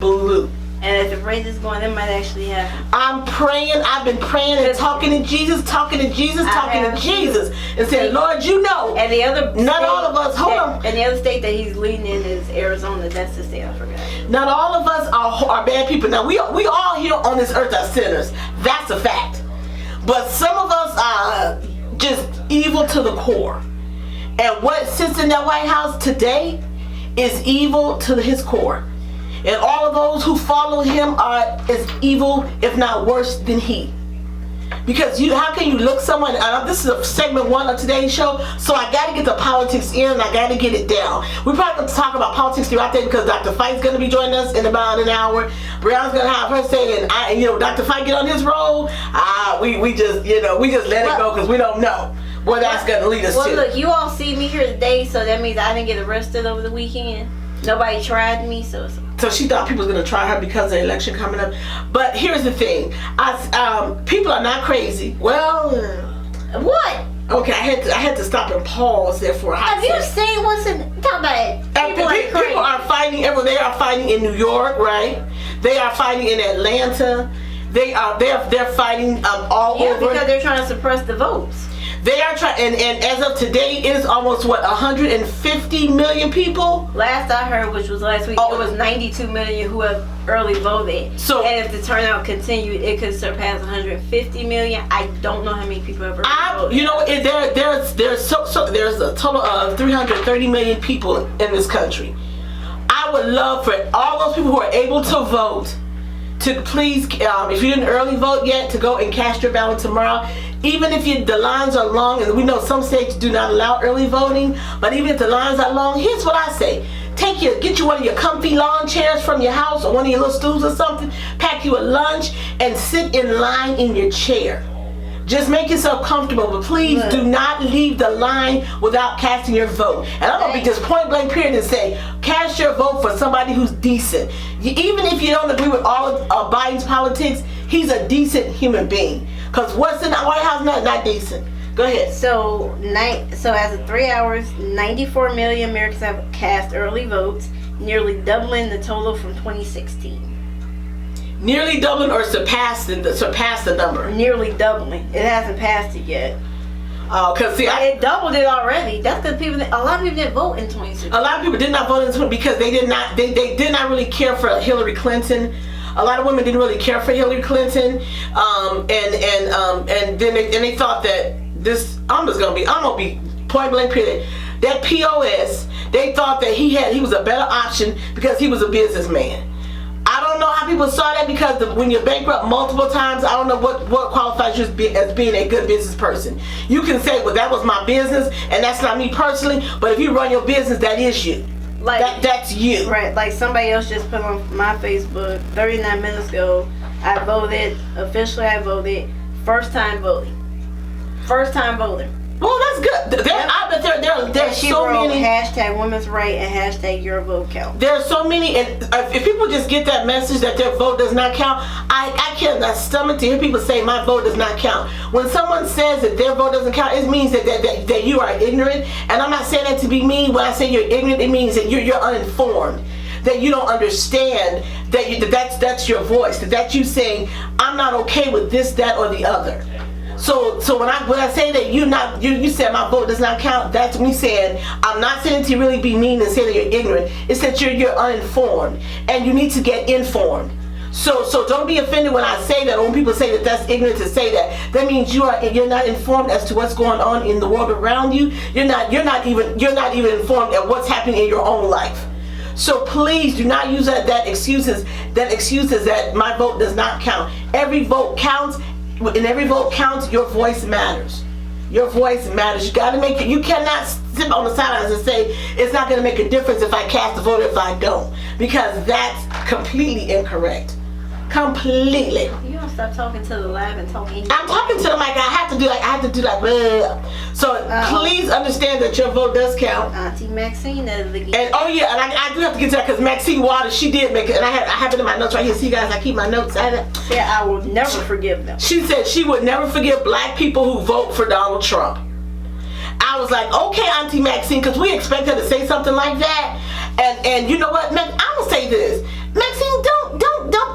blue. And if the race is going, that might actually happen. I'm praying. I've been praying and talking to Jesus, and saying, Lord, you know. And the other not all of us. Hold on. And the other state that he's leading in is Arizona. That's the state I forgot. Not all of us are bad people. Now we all here on this earth are sinners. That's a fact. But some of us are just evil to the core. And what sits in that White House today is evil to his core. And all of those who follow him are as evil, if not worse, than he. Because how can you look someone, this is segment 1 of today's show, so I got to get the politics in and I got to get it down. We're probably going to talk about politics throughout there because Dr. Fite's going to be joining us in about an hour. Brianna's going to have her say, and Dr. Fite get on his roll. We just let it go because we don't know where that's going to lead us to. Well, look, you all see me here today, so that means I didn't get arrested over the weekend. Nobody tried me, so she thought people was gonna try her because of the election coming up. But here's the thing: people are not crazy. Well, what? Okay, I had to stop and pause there for a hot second. Have you seen what's in? Talk about it. People are fighting. They are fighting in New York, right? They are fighting in Atlanta. They're fighting all over. Yeah, because they're trying to suppress the votes. They are trying, and as of today, it is almost 150 million people. Last I heard, which was last week, it was 92 million who have early voted. So, and if the turnout continued, it could surpass 150 million. I don't know how many people have early voted. You know, there's a total of 330 million people in this country. I would love for all those people who are able to vote to please, if you didn't early vote yet, to go and cast your ballot tomorrow. Even if the lines are long, and we know some states do not allow early voting, but even if the lines are long, here's what I say. Get you one of your comfy lawn chairs from your house or one of your little stools or something, pack you a lunch, and sit in line in your chair. Just make yourself comfortable, but please do not leave the line without casting your vote. And I'm going to be just point blank period and say, cast your vote for somebody who's decent. Even if you don't agree with all of Biden's politics, he's a decent human being. Because what's in the White House not decent. Go ahead. So as of 3 hours, 94 million Americans have cast early votes, nearly doubling the total from 2016. Nearly doubling or surpassed the number? Nearly doubling. It hasn't passed it yet. It doubled it already. That's because a lot of people didn't vote in 2016. A lot of people did not vote in 2016 because they did not really care for Hillary Clinton. A lot of women didn't really care for Hillary Clinton, and then they thought that this. I'm gonna be point blank period. That POS, they thought that he was a better option because he was a businessman. I don't know how people saw that because when you're bankrupt multiple times, I don't know what qualifies you as being a good business person. You can say, well, that was my business and that's not me personally, but if you run your business, that is you. That's you. Right, like somebody else just put on my Facebook 39 minutes ago, I voted, first time voting. Well, that's good. There's so many. Hashtag women's right and hashtag your vote count. There's so many, and if people just get that message that their vote does not count, I cannot stomach to hear people say my vote does not count. When someone says that their vote doesn't count, it means that you are ignorant. And I'm not saying that to be mean. When I say you're ignorant, it means that you're uninformed. That you don't understand that's your voice. That's you saying I'm not okay with this, that, or the other. So when I say that you said my vote does not count, that's me saying I'm not saying to really be mean and say that you're ignorant. It's that you're uninformed and you need to get informed. So don't be offended when I say that, or when people say that that's ignorant to say that. That means you're not informed as to what's going on in the world around you. You're not even informed at what's happening in your own life. So please do not use that excuses that my vote does not count. Every vote counts. And every vote counts. Your voice matters. Your voice matters. You got to make it. You cannot sit on the sidelines and say it's not going to make a difference if I cast a vote or if I don't, because that's completely incorrect. Completely. You don't stop talking to the live and talking. I'm talking to the mic. I have to do like. So please understand that your vote does count. Auntie Maxine is the. And I do have to get to that because Maxine Waters, she did make it, and I have it in my notes right here. See, guys, I keep my notes. I will never forgive them. She said she would never forgive black people who vote for Donald Trump. I was like, okay, Auntie Maxine, because we expect her to say something like that. And you know what, I'm gonna say this, Maxine,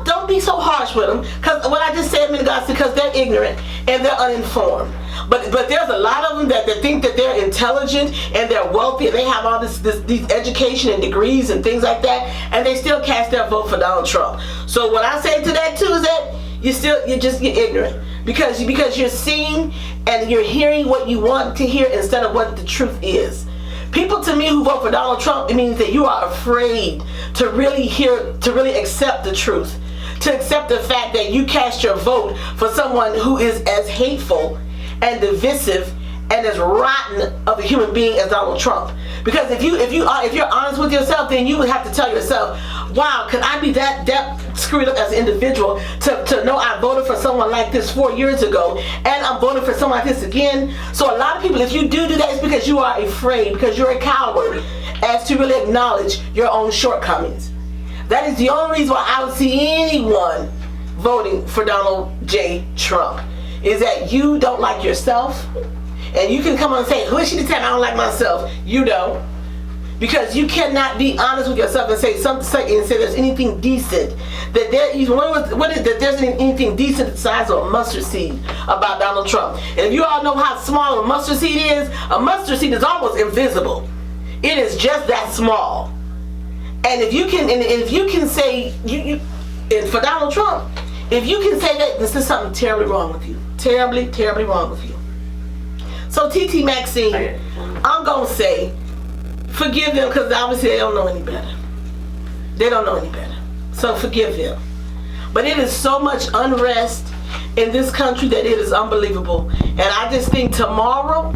don't be so harsh with them, because what I just said a minute ago, because they're ignorant and they're uninformed. But there's a lot of them that think that they're intelligent and they're wealthy and they have all these education and degrees and things like that, and they still cast their vote for Donald Trump. So what I say to that too is that you're ignorant, because you're seeing and you're hearing what you want to hear instead of what the truth is. People, to me, who vote for Donald Trump, it means that you are afraid to really accept the truth, to accept the fact that you cast your vote for someone who is as hateful and divisive and as rotten of a human being as Donald Trump. Because if you're honest with yourself, then you would have to tell yourself, wow, could I be that screwed up as an individual to know I voted for someone like this 4 years ago, and I'm voting for someone like this again? So a lot of people, if you do that, it's because you are afraid, because you're a coward, as to really acknowledge your own shortcomings. That is the only reason why I would see anyone voting for Donald J. Trump, is that you don't like yourself. And you can come on and say, who is she to tell me I don't like myself? You don't. Because you cannot be honest with yourself and say there's anything decent, that there's anything decent the size of a mustard seed about Donald Trump. And if you all know how small a mustard seed is almost invisible. It is just that small. And if you can say and for Donald Trump, if you can say that, this is something terribly wrong with you. Terribly, terribly wrong with you. So TT Maxine, I'm going to say, forgive them, because obviously they don't know any better. They don't know any better. So forgive them. But it is so much unrest in this country that it is unbelievable. And I just think tomorrow,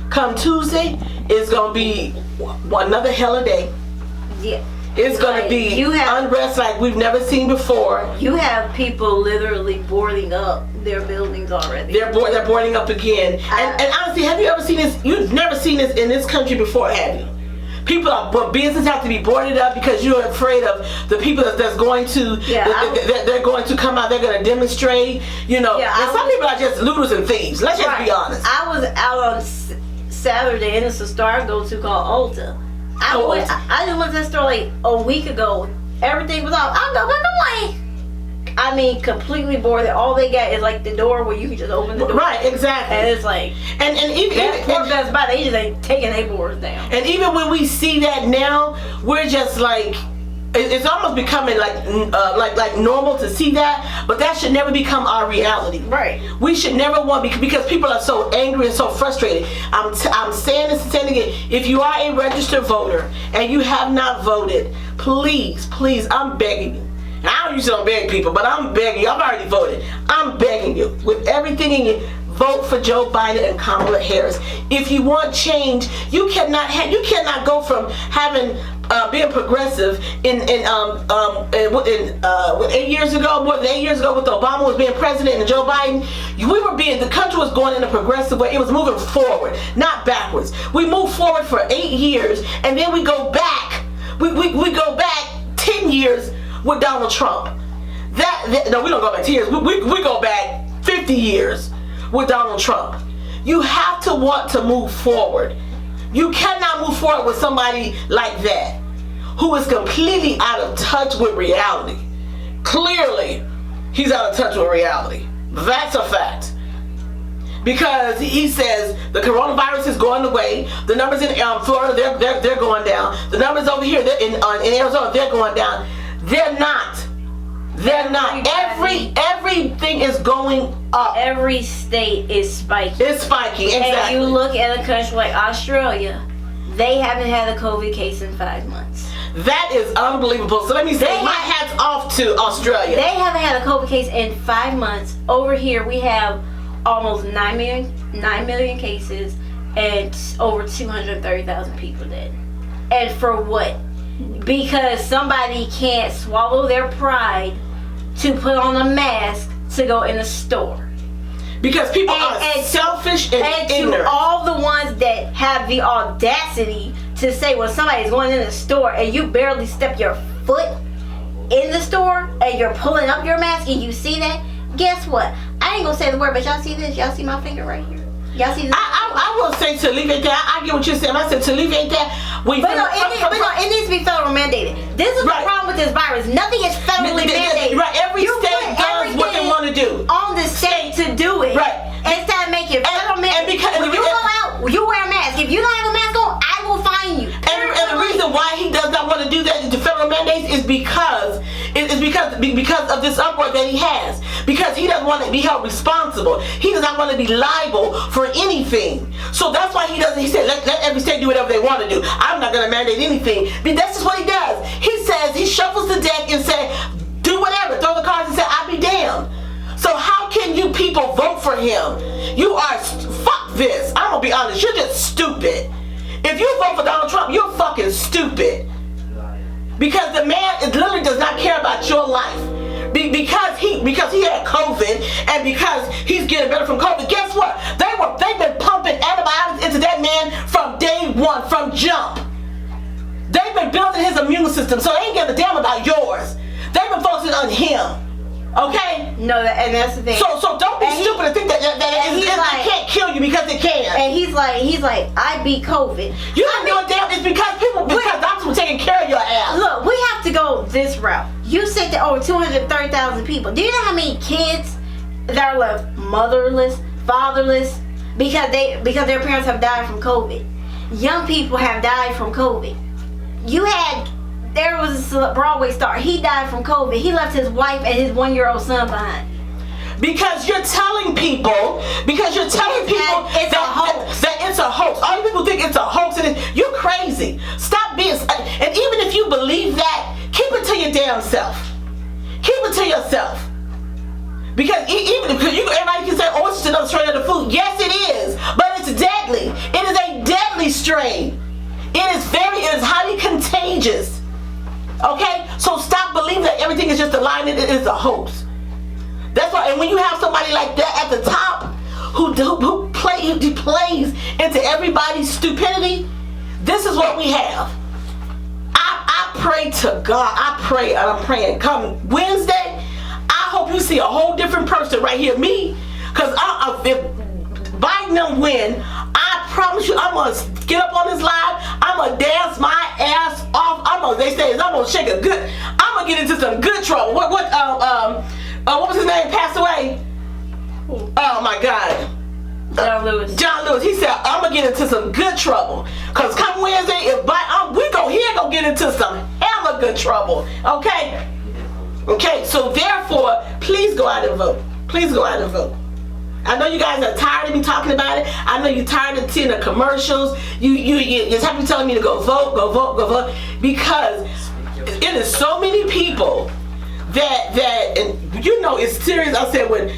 come Tuesday, is going to be another hell of a day. Yeah. It's going to be unrest like we've never seen before. You have people literally boarding up their buildings already. They're boarding up again. And honestly, have you ever seen this? You've never seen this in this country before, have you? Businesses have to be boarded up because you're afraid of the people that's going to, they're going to come out, they're going to demonstrate, and some people are just looters and thieves. Let's just be honest. I was out on Saturday, and it's a store I go to called Ulta. I just went to the store like a week ago. Everything was off. I'm going away. I mean, completely boarded. All they got is like the door where you can just open the door. Right, exactly. And it's like, and even Best Buy, they just ain't taking their boards down. And even when we see that now, we're just like, it's almost becoming like normal to see that, but that should never become our reality. Right. We should never want, because people are so angry and so frustrated. I'm saying this and saying it again. If you are a registered voter and you have not voted, please, I'm begging you. And I don't usually beg people, but I'm begging you. I've already voted. I'm begging you with everything in you. Vote for Joe Biden and Kamala Harris. If you want change, you cannot go from being progressive in 8 years ago, more than 8 years ago, with Obama was being president and Joe Biden. The country was going in a progressive way. It was moving forward, not backwards. We moved forward for 8 years, and then we go back. We go back 10 years with Donald Trump. No, we don't go back 10 years. We go back 50 years with Donald Trump. You have to want to move forward. You cannot move forward with somebody like that, who is completely out of touch with reality. Clearly, he's out of touch with reality. That's a fact. Because he says the coronavirus is going away. The numbers in Florida, they're going down. The numbers over here in Arizona, they're going down. They're not. Everything is going up. Every state is spiking. It's spiking, exactly. And you look at a country like Australia, they haven't had a COVID case in 5 months. That is unbelievable. So let me say, my hat's off to Australia. They haven't had a COVID case in 5 months. Over here, we have almost 9 million cases and over 230,000 people dead. And for what? Because somebody can't swallow their pride to put on a mask to go in a store. Because people are selfish and ignorant. To all the ones that have the audacity to say when somebody's going in a store and you barely step your foot in the store and you're pulling up your mask and you see that, guess what? I ain't gonna say the word, but y'all see this? Y'all see my finger right here? Y'all see this? I will say to alleviate that. I get what you're saying. I said to alleviate that. But it needs to be federal mandated. This is the problem with this virus. Nothing is federally mandated. Right. Every state does what they want to do. On the state to do it. Right. Instead of making federal mandated. When you go out, you wear a mask. If you don't have a mask on, I will fine you. And the reason why he does not want to do that, the federal mandates, is because of this uproar that he has. Because he doesn't want to be held responsible. He does not want to be liable for anything. So that's why he doesn't. He said, let every state do whatever they want to do. I'm not going to mandate anything. But that's just what he does. He says, he shuffles the deck and says, do whatever. Throw the cards and say, I'll be damned. So how can you people vote for him? You are, fuck this. I'm going to be honest. You're just stupid. If you vote for Donald Trump, you're fucking stupid. Because the man literally does not care about your life. Because he had COVID and because he's getting better from COVID. Guess what? They've been pumping antibiotics into that man from day one, from jump. They've been building his immune system, so they ain't giving a damn about yours. They've been focusing on him. Okay? No, and that's the thing. So don't be stupid and think that it can't kill you because it can. And he's like, I beat COVID. You don't know damn. It's because doctors were taking care of your ass. Look, we have to go this route. You said that over 230,000 people. Do you know how many kids that are left motherless, fatherless, because their parents have died from COVID? Young people have died from COVID. There was a Broadway star. He died from COVID. He left his wife and his 1-year-old son behind. Because you're telling people it's a hoax. That it's a hoax. All you people think it's a hoax, and you're crazy. Stop being. And even if you believe that, keep it to your damn self. Keep it to yourself. Because everybody can say, oh, it's just another strain of the flu. Yes, it is, but it's deadly. It is a deadly strain. It is highly contagious. Okay, so stop believing that everything is just a lie. It is a hoax. That's why. And when you have somebody like that at the top who plays into everybody's stupidity, this is what we have. I pray to God. I'm praying. Come Wednesday, I hope you see a whole different person right here, me. Because if Biden don't win, I promise you, I'm gonna get up on this live. I'm gonna dance my ass off. I'm gonna shake a good. I'm gonna get into some good trouble. What was his name? Passed away. Oh my God. John Lewis. He said, I'm gonna get into some good trouble. Cause come Wednesday, if we gonna get into some hella good trouble. Okay. Okay. So therefore, please go out and vote. Please go out and vote. I know you guys are tired of me talking about it. I know you're tired of seeing the commercials. You're happy telling me to go vote, because it is so many people that and you know it's serious. I said when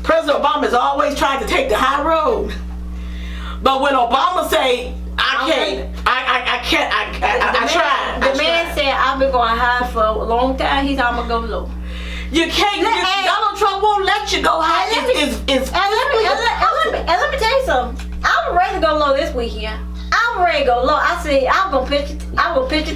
President Obama has always tried to take the high road, but when Obama say I tried. The man said I've been going high for a long time. He said I'm gonna go low. You can't. Donald Trump won't let you go high. And let me tell you something. I'm ready to go low this weekend. I'm ready to go low. I said I'm gonna pitch a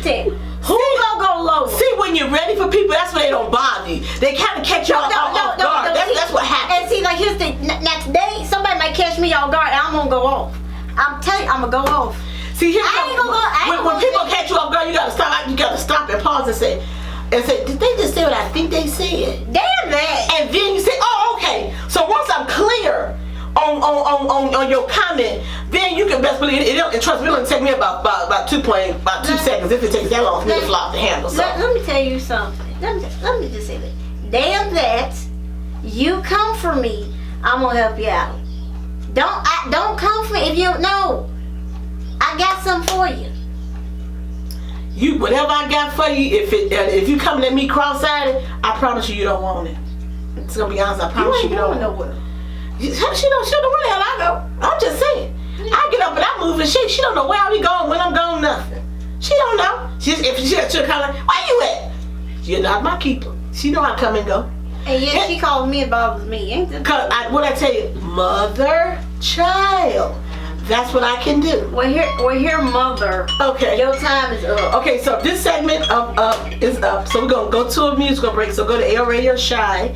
tent. Who gonna go low? See, when you're ready for people, that's when they don't bother you. They kind of catch you off guard. That's what happens. And see, like here's the now today, somebody might catch me off guard, and I'm gonna go off. I'm telling you, I'm gonna go off. See, when people catch you off guard, you gotta stop. You gotta stop and pause and say, did they just say what I think they said? Damn that! And then you say, oh, okay. So once I'm clear on your comment, then you can best believe it. And trust me, it'll take me about 2 seconds if it takes that long for me to fly off the handle. So let me tell you something. Let me just say that. Damn that! You come for me, I'm gonna help you out. Don't come for me if you don't know. I got something for you. Whatever I got for you, if you coming at me cross-eyed, I promise you don't want it. It's gonna be honest. I promise you don't. Nowhere. She don't know where the hell I go. I'm just saying. I get up and I move and she don't know where I be going, when I'm going, nothing. She don't know. If she'll call her, where you at? You're not my keeper. She know I come and go. And yet she calls me and bothers me. Ain't that? Cause what I tell you, mother, child. That's what I can do. We're here, mother. Okay. Your time is up. Okay, so this segment is up. So we're gonna go to a musical break. So go to Air Radio Shy.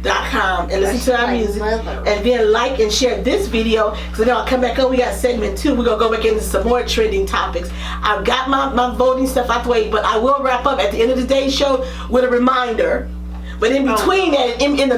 and listen to our music. And then like and share this video, because then I'll come back on. We got segment 2. We're going to go back into some more trending topics. I've got my voting stuff out the way, but I will wrap up at the end of today's show with a reminder. But in between that, in the